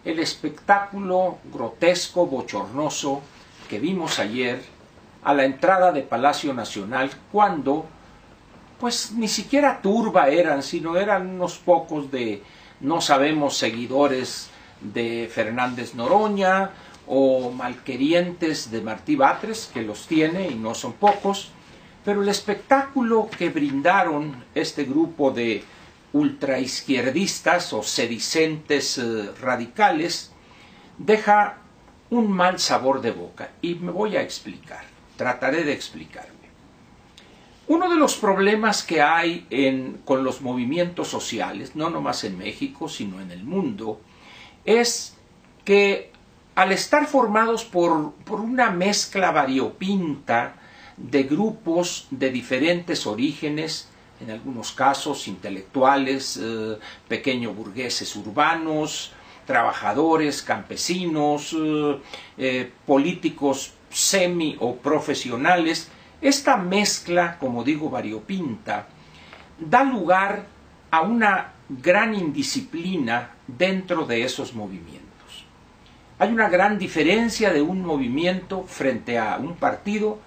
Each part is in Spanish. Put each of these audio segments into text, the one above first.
el espectáculo grotesco, bochornoso que vimos ayer a la entrada de Palacio Nacional, cuando pues ni siquiera turba eran, sino eran unos pocos de no sabemos seguidores de Fernández Noroña o malquerientes de Martí Batres, que los tiene y no son pocos, pero el espectáculo que brindaron este grupo de ultraizquierdistas o sedicentes radicales deja un mal sabor de boca, y me voy a explicar, trataré de explicarme. Uno de los problemas que hay con los movimientos sociales, no nomás en México, sino en el mundo, es que al estar formados por una mezcla variopinta de grupos de diferentes orígenes, en algunos casos intelectuales, pequeño burgueses urbanos, trabajadores, campesinos, políticos semi o profesionales, esta mezcla, como digo, variopinta, da lugar a una gran indisciplina dentro de esos movimientos. Hay una gran diferencia de un movimiento frente a un partido,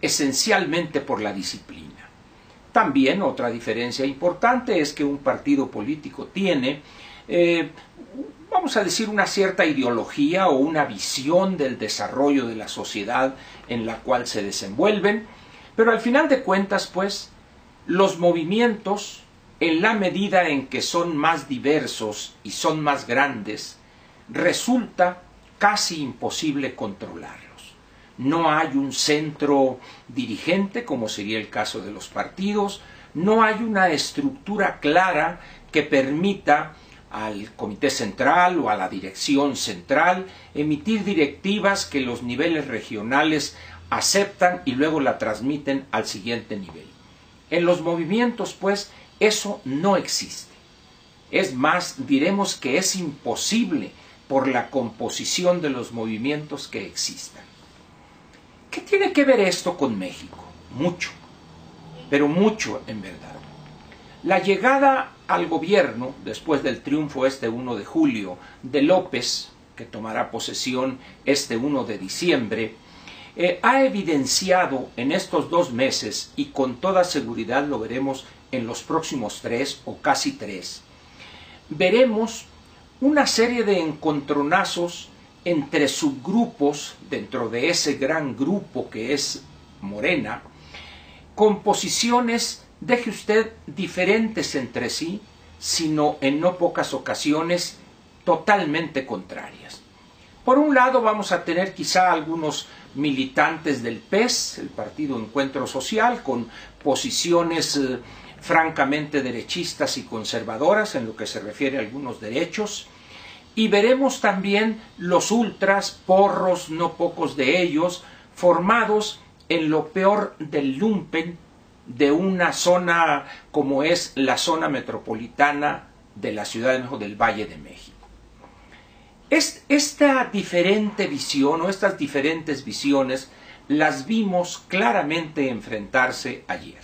esencialmente por la disciplina. También otra diferencia importante es que un partido político tiene, vamos a decir, una cierta ideología o una visión del desarrollo de la sociedad en la cual se desenvuelven, pero al final de cuentas, pues, los movimientos, en la medida en que son más diversos y son más grandes, resulta casi imposible controlarlos. No hay un centro dirigente, como sería el caso de los partidos, no hay una estructura clara que permita al Comité Central o a la Dirección Central emitir directivas que los niveles regionales aceptan y luego la transmiten al siguiente nivel. En los movimientos, pues, eso no existe. Es más, diremos que es imposible por la composición de los movimientos que existan. ¿Qué tiene que ver esto con México? Mucho, pero mucho en verdad. La llegada al gobierno, después del triunfo este 1 de julio de López, que tomará posesión este 1 de diciembre, ha evidenciado en estos 2 meses, y con toda seguridad lo veremos en los próximos 3 o casi 3, veremos una serie de encontronazos entre subgrupos dentro de ese gran grupo que es Morena, con posiciones, deje usted, diferentes entre sí, sino en no pocas ocasiones totalmente contrarias. Por un lado vamos a tener quizá algunos militantes del PES, el Partido Encuentro Social, con posiciones francamente derechistas y conservadoras en lo que se refiere a algunos derechos, y veremos también los ultras, porros, no pocos de ellos, formados en lo peor del lumpen de una zona como es la zona metropolitana de la Ciudad de México, del Valle de México. Esta diferente visión o estas diferentes visiones las vimos claramente enfrentarse ayer.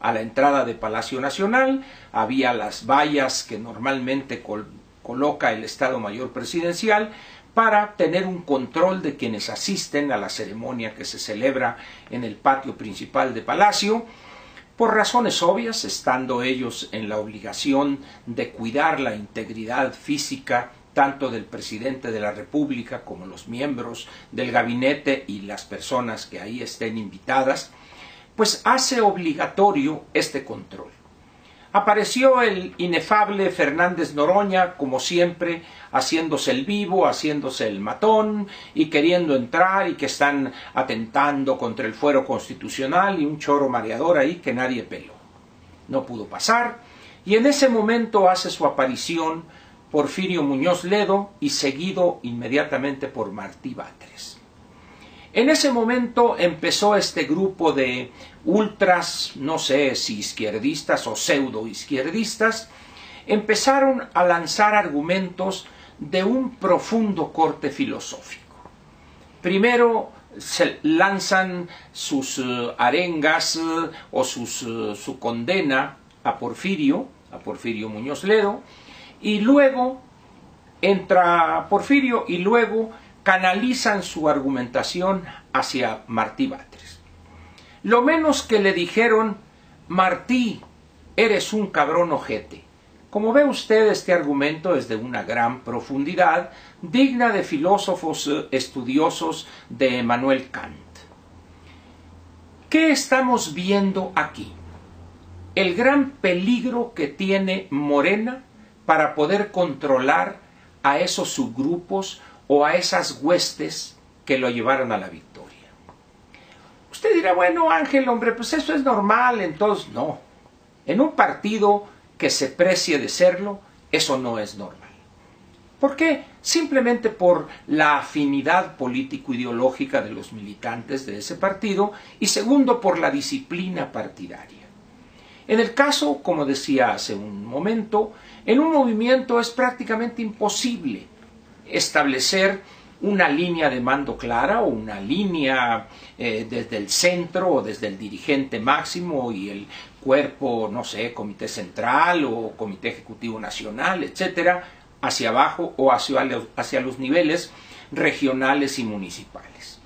A la entrada de Palacio Nacional había las vallas que normalmente coloca el Estado Mayor Presidencial para tener un control de quienes asisten a la ceremonia que se celebra en el patio principal de Palacio, por razones obvias, estando ellos en la obligación de cuidar la integridad física tanto del presidente de la República como los miembros del gabinete y las personas que ahí estén invitadas, pues hace obligatorio este control. Apareció el inefable Fernández Noroña, como siempre, haciéndose el vivo, haciéndose el matón y queriendo entrar y que están atentando contra el fuero constitucional y un choro mareador ahí que nadie peló. No pudo pasar y en ese momento hace su aparición Porfirio Muñoz Ledo y seguido inmediatamente por Martí Batres. En ese momento empezó este grupo de ultras, no sé si izquierdistas o pseudo-izquierdistas, empezaron a lanzar argumentos de un profundo corte filosófico. Primero se lanzan sus arengas o su condena a Porfirio Muñoz Ledo, y luego Entra Porfirio y luego canalizan su argumentación hacia Martí Batres. Lo menos que le dijeron: Martí, eres un cabrón ojete. Como ve usted, este argumento es de una gran profundidad, digna de filósofos estudiosos de Emmanuel Kant. ¿Qué estamos viendo aquí? El gran peligro que tiene Morena para poder controlar a esos subgrupos o a esas huestes que lo llevaron a la victoria. Usted dirá: bueno, Ángel, hombre, pues eso es normal. Entonces, no. En un partido que se precie de serlo, eso no es normal. ¿Por qué? Simplemente por la afinidad político-ideológica de los militantes de ese partido, y segundo, por la disciplina partidaria. En el caso, como decía hace un momento, en un movimiento es prácticamente imposible establecer una línea de mando clara o una línea desde el centro o desde el dirigente máximo y el cuerpo, no sé, comité central o comité ejecutivo nacional, etcétera, hacia abajo o hacia los niveles regionales y municipales.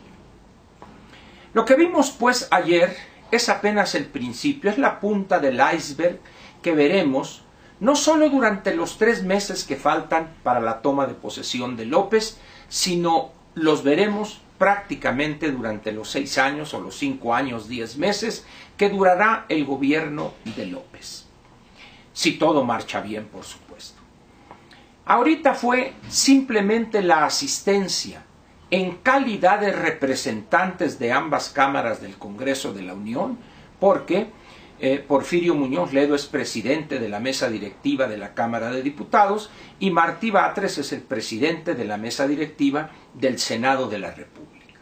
Lo que vimos pues ayer es apenas el principio, es la punta del iceberg que veremos no solo durante los 3 meses que faltan para la toma de posesión de López, sino los veremos prácticamente durante los 6 años o los 5 años, 10 meses que durará el gobierno de López. Si todo marcha bien, por supuesto. Ahorita fue simplemente la asistencia en calidad de representantes de ambas cámaras del Congreso de la Unión, porque Porfirio Muñoz Ledo es presidente de la mesa directiva de la Cámara de Diputados y Martí Batres es el presidente de la mesa directiva del Senado de la República.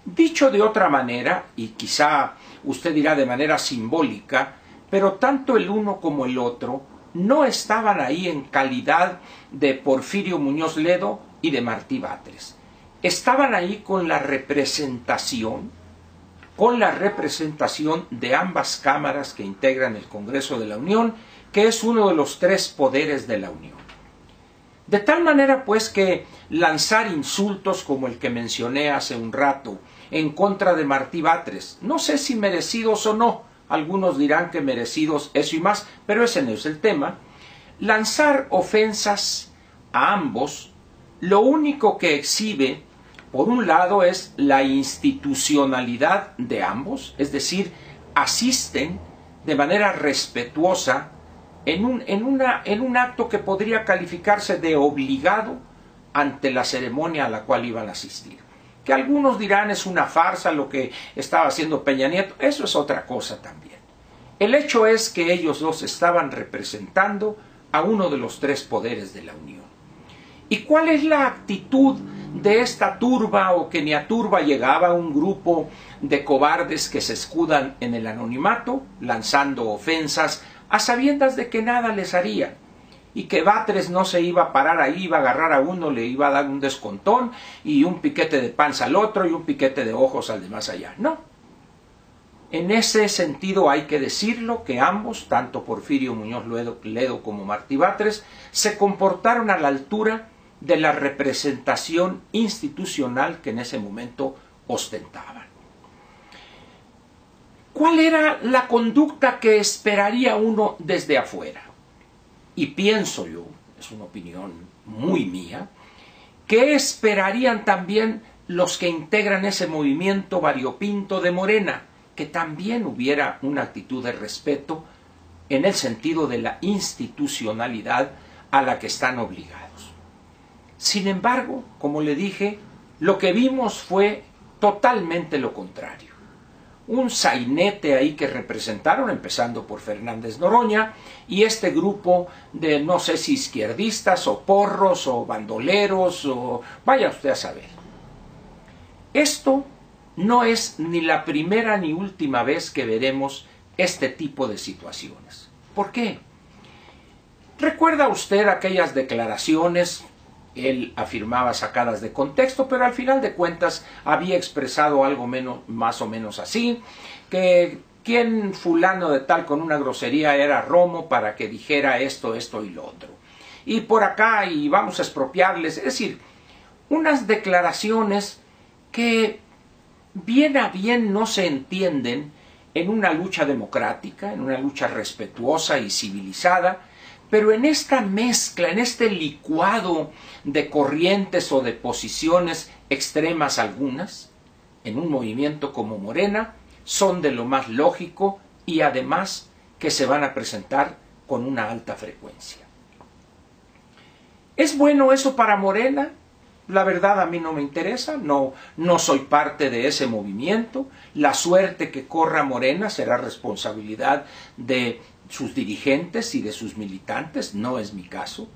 Dicho de otra manera, y quizá usted dirá de manera simbólica, pero tanto el uno como el otro no estaban ahí en calidad de Porfirio Muñoz Ledo y de Martí Batres. Estaban ahí con la representación de ambas cámaras que integran el Congreso de la Unión, que es uno de los 3 poderes de la Unión. De tal manera pues que lanzar insultos como el que mencioné hace un rato en contra de Martí Batres, no sé si merecidos o no, algunos dirán que merecidos, eso y más, pero ese no es el tema. Lanzar ofensas a ambos, lo único que exhibe, por un lado, es la institucionalidad de ambos, es decir, asisten de manera respetuosa en un acto que podría calificarse de obligado ante la ceremonia a la cual iban a asistir. Que algunos dirán es una farsa lo que estaba haciendo Peña Nieto, eso es otra cosa también. El hecho es que ellos dos estaban representando a uno de los 3 poderes de la Unión. ¿Y cuál es la actitud de esta turba, o que ni a turba llegaba, un grupo de cobardes que se escudan en el anonimato, lanzando ofensas a sabiendas de que nada les haría? Y que Batres no se iba a parar ahí, iba a agarrar a uno, le iba a dar un descontón y un piquete de panza al otro y un piquete de ojos al de más allá. No. En ese sentido hay que decirlo que ambos, tanto Porfirio Muñoz Ledo como Martí Batres, se comportaron a la altura de la representación institucional que en ese momento ostentaban. ¿Cuál era la conducta que esperaría uno desde afuera? Y pienso yo, es una opinión muy mía, que esperarían también los que integran ese movimiento variopinto de Morena, que también hubiera una actitud de respeto en el sentido de la institucionalidad a la que están obligados. Sin embargo, como le dije, lo que vimos fue totalmente lo contrario. Un sainete ahí que representaron, empezando por Fernández Noroña, y este grupo de no sé si izquierdistas o porros o bandoleros o vaya usted a saber. Esto no es ni la primera ni última vez que veremos este tipo de situaciones. ¿Por qué? ¿Recuerda usted aquellas declaraciones? Él afirmaba sacadas de contexto, pero al final de cuentas había expresado algo más o menos así, que quien fulano de tal con una grosería era Romo para que dijera esto, esto y lo otro. y por acá y vamos a expropiarles. Es decir, unas declaraciones que bien a bien no se entienden en una lucha democrática, en una lucha respetuosa y civilizada, pero en esta mezcla, en este licuado de corrientes o de posiciones extremas algunas, en un movimiento como Morena, son de lo más lógico y además que se van a presentar con una alta frecuencia. ¿Es bueno eso para Morena? La verdad a mí no me interesa, no soy parte de ese movimiento. La suerte que corra Morena será responsabilidad de sus dirigentes y de sus militantes, no es mi caso.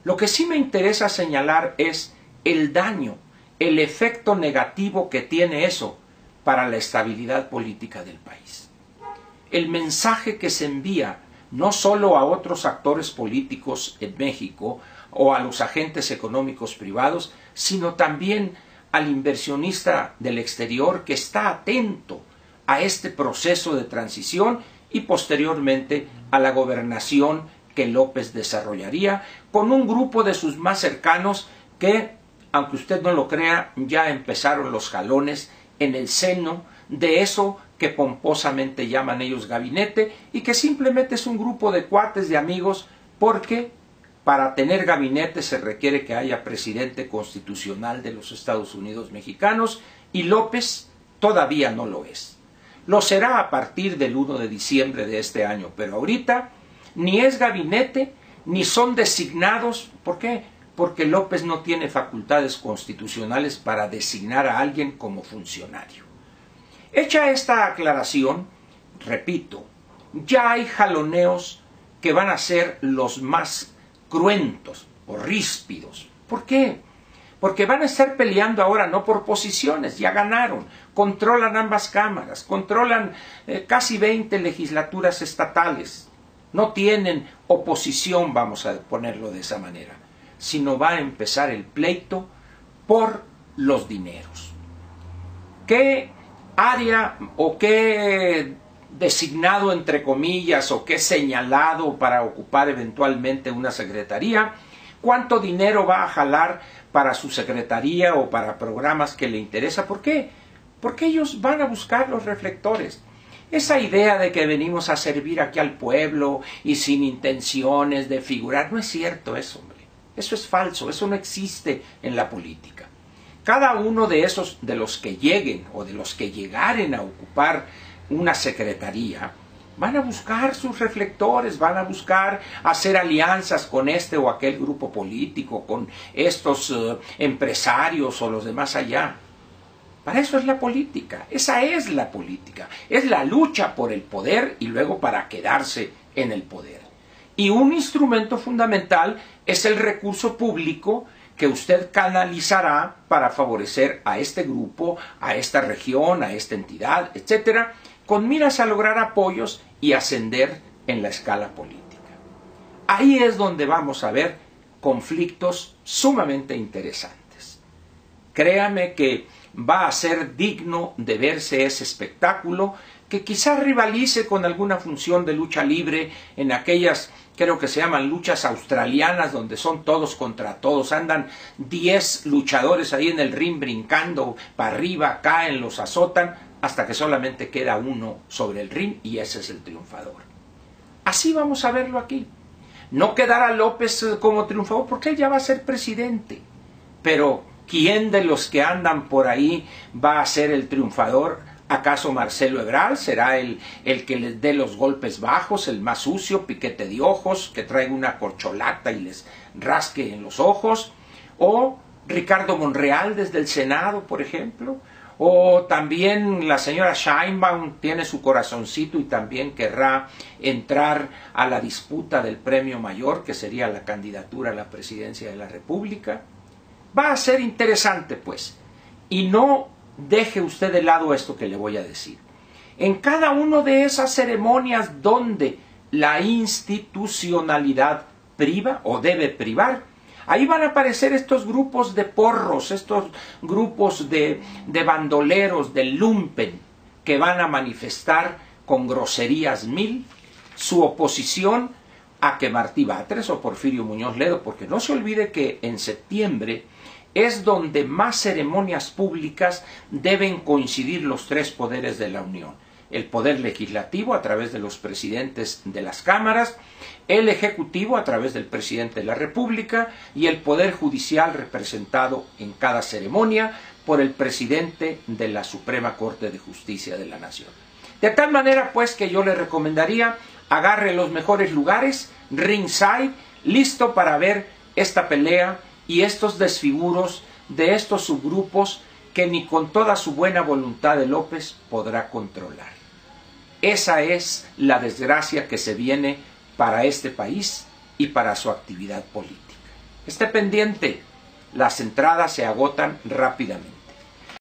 Lo que sí me interesa señalar es el daño, el efecto negativo que tiene eso para la estabilidad política del país. El mensaje que se envía no solo a otros actores políticos en México o a los agentes económicos privados, sino también al inversionista del exterior que está atento a este proceso de transición y posteriormente a la gobernación que López desarrollaría con un grupo de sus más cercanos que, aunque usted no lo crea, ya empezaron los jalones en el seno de eso que pomposamente llaman ellos gabinete y que simplemente es un grupo de cuates, de amigos, porque para tener gabinete se requiere que haya presidente constitucional de los Estados Unidos mexicanos y López todavía no lo es. Lo será a partir del 1 de diciembre de este año, pero ahorita ni es gabinete ni son designados. ¿Por qué? Porque López no tiene facultades constitucionales para designar a alguien como funcionario. Hecha esta aclaración, repito, ya hay jaloneos que van a ser los más cruentos o ríspidos. ¿Por qué? Porque van a estar peleando ahora no por posiciones, ya ganaron, controlan ambas cámaras, controlan casi 20 legislaturas estatales, no tienen oposición, vamos a ponerlo de esa manera, sino va a empezar el pleito por los dineros. ¿Qué área o qué designado entre comillas o qué señalado para ocupar eventualmente una secretaría? ¿Cuánto dinero va a jalar para su secretaría o para programas que le interesa? ¿Por qué? Porque ellos van a buscar los reflectores. Esa idea de que venimos a servir aquí al pueblo y sin intenciones de figurar, no es cierto eso, hombre. Eso es falso, eso no existe en la política. Cada uno de esos, de los que lleguen o de los que llegaren a ocupar una secretaría, van a buscar sus reflectores, van a buscar hacer alianzas con este o aquel grupo político, con estos empresarios o los demás allá. Para eso es la política, esa es la política, es la lucha por el poder y luego para quedarse en el poder. Y un instrumento fundamental es el recurso público que usted canalizará para favorecer a este grupo, a esta región, a esta entidad, etcétera, con miras a lograr apoyos y ascender en la escala política. Ahí es donde vamos a ver conflictos sumamente interesantes. Créame que va a ser digno de verse ese espectáculo que quizás rivalice con alguna función de lucha libre en aquellas, creo que se llaman luchas australianas, donde son todos contra todos, andan 10 luchadores ahí en el ring brincando para arriba, caen, los azotan, hasta que solamente queda uno sobre el ring y ese es el triunfador. Así vamos a verlo aquí. No quedará López como triunfador porque él ya va a ser presidente, pero ¿quién de los que andan por ahí va a ser el triunfador? ¿Acaso Marcelo Ebrard será el que les dé los golpes bajos, el más sucio, piquete de ojos, que traiga una corcholata y les rasque en los ojos? ¿O Ricardo Monreal desde el Senado, por ejemplo? ¿O también la señora Sheinbaum tiene su corazoncito y también querrá entrar a la disputa del premio mayor, que sería la candidatura a la presidencia de la República? Va a ser interesante, pues, y no deje usted de lado esto que le voy a decir. En cada una de esas ceremonias donde la institucionalidad priva o debe privar, ahí van a aparecer estos grupos de porros, estos grupos de bandoleros, de lumpen, que van a manifestar con groserías mil su oposición a que Martí Batres o Porfirio Muñoz Ledo, porque no se olvide que en septiembre es donde más ceremonias públicas deben coincidir los tres poderes de la Unión. El poder legislativo a través de los presidentes de las cámaras, el ejecutivo a través del presidente de la República y el poder judicial representado en cada ceremonia por el presidente de la Suprema Corte de Justicia de la Nación. De tal manera pues que yo le recomendaría agarre los mejores lugares, ringside, listo para ver esta pelea y estos desfiguros de estos subgrupos que ni con toda su buena voluntad de López podrá controlar. Esa es la desgracia que se viene para este país y para su actividad política. Esté pendiente, las entradas se agotan rápidamente.